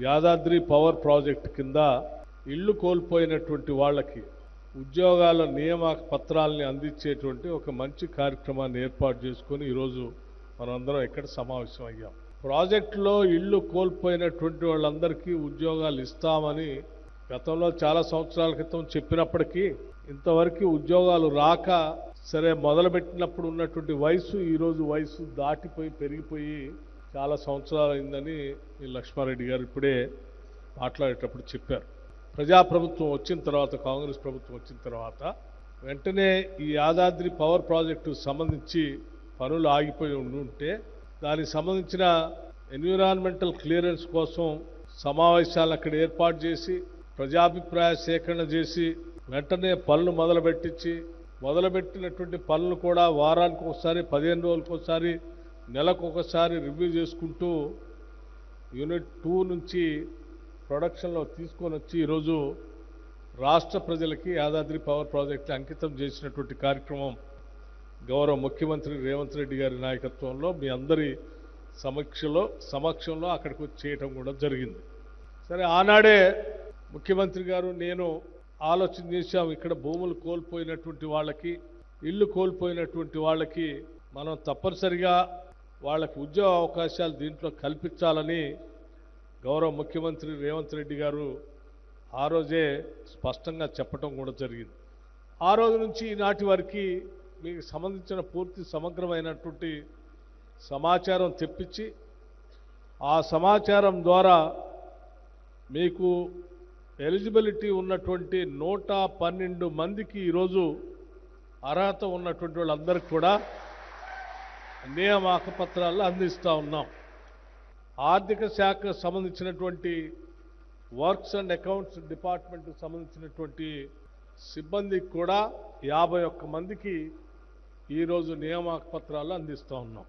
Yadadri power project కింద ఇళ్లు కోల్పోయినటువంటి వాళ్ళకి ఉద్యోగాల నియామక పత్రాలని అందించేటువంటి ఒక మంచి కార్యక్రమాన్ని ఏర్పాటు చేసుకొని ఈరోజు మనందరం ఇక్కడ సమావేశం అయ్యాం. ప్రాజెక్టులో ఇళ్లు కోల్పోయినటువంటి వాళ్ళందరికీ ఉద్యోగాలు ఇస్తామని గతంలో చాలా సంవత్సరాల క్రితం చెప్పినప్పటికీ ఇంతవరకు ఉద్యోగాలు రాక సరే మొదలుపెట్టినప్పుడు ఉన్నటువంటి వయసు ఈరోజు వయసు దాటిపోయి పెరిగిపోయి చాలా సంవత్సరాలు అయిందని ఈ లక్ష్మారెడ్డి గారు ఇప్పుడే మాట్లాడేటప్పుడు చెప్పారు. ప్రజాప్రభుత్వం వచ్చిన తర్వాత, కాంగ్రెస్ ప్రభుత్వం వచ్చిన తర్వాత వెంటనే ఈ యాదాద్రి పవర్ ప్రాజెక్టు సంబంధించి పనులు ఆగిపోయి ఉంటే దానికి సంబంధించిన ఎన్విరాన్మెంటల్ క్లియరెన్స్ కోసం సమావేశాలను అక్కడ ఏర్పాటు చేసి ప్రజాభిప్రాయ సేకరణ చేసి వెంటనే పనులు మొదలుపెట్టినటువంటి పనులు కూడా వారానికి ఒకసారి, 15 రోజులకు ఒకసారి, నెలకు ఒకసారి రివ్యూ చేసుకుంటూ యూనిట్ 2 నుంచి ప్రొడక్షన్లో తీసుకొని వచ్చి ఈరోజు రాష్ట్ర ప్రజలకి యాదాద్రి పవర్ ప్రాజెక్టు అంకితం చేసినటువంటి కార్యక్రమం గౌరవ ముఖ్యమంత్రి రేవంత్ రెడ్డి గారి నాయకత్వంలో మీ అందరి సమక్షంలో అక్కడికి వచ్చి చేయటం కూడా జరిగింది. సరే, ఆనాడే ముఖ్యమంత్రి గారు నేను ఆలోచన చేశాం, ఇక్కడ భూములు కోల్పోయినటువంటి వాళ్ళకి, ఇల్లు కోల్పోయినటువంటి వాళ్ళకి మనం తప్పనిసరిగా వాళ్ళకి ఉద్యోగ అవకాశాలు దీంట్లో కల్పించాలని గౌరవ ముఖ్యమంత్రి రేవంత్ రెడ్డి గారు ఆ రోజే స్పష్టంగా చెప్పడం కూడా జరిగింది. ఆ రోజు నుంచి ఈనాటి వరకు మీకు సంబంధించిన పూర్తి సమగ్రమైనటువంటి సమాచారం తెప్పించి ఆ సమాచారం ద్వారా మీకు ఎలిజిబిలిటీ ఉన్నటువంటి 112 మందికి ఈరోజు అర్హత ఉన్నటువంటి వాళ్ళందరికీ కూడా నియామక పత్రాలు అందిస్తూ ఉన్నాం. ఆర్థిక శాఖకు సంబంధించినటువంటి వర్క్స్ అండ్ అకౌంట్స్ డిపార్ట్మెంట్కి సంబంధించినటువంటి సిబ్బందికి కూడా 51 మందికి ఈరోజు నియామక పత్రాలు అందిస్తూ ఉన్నాం.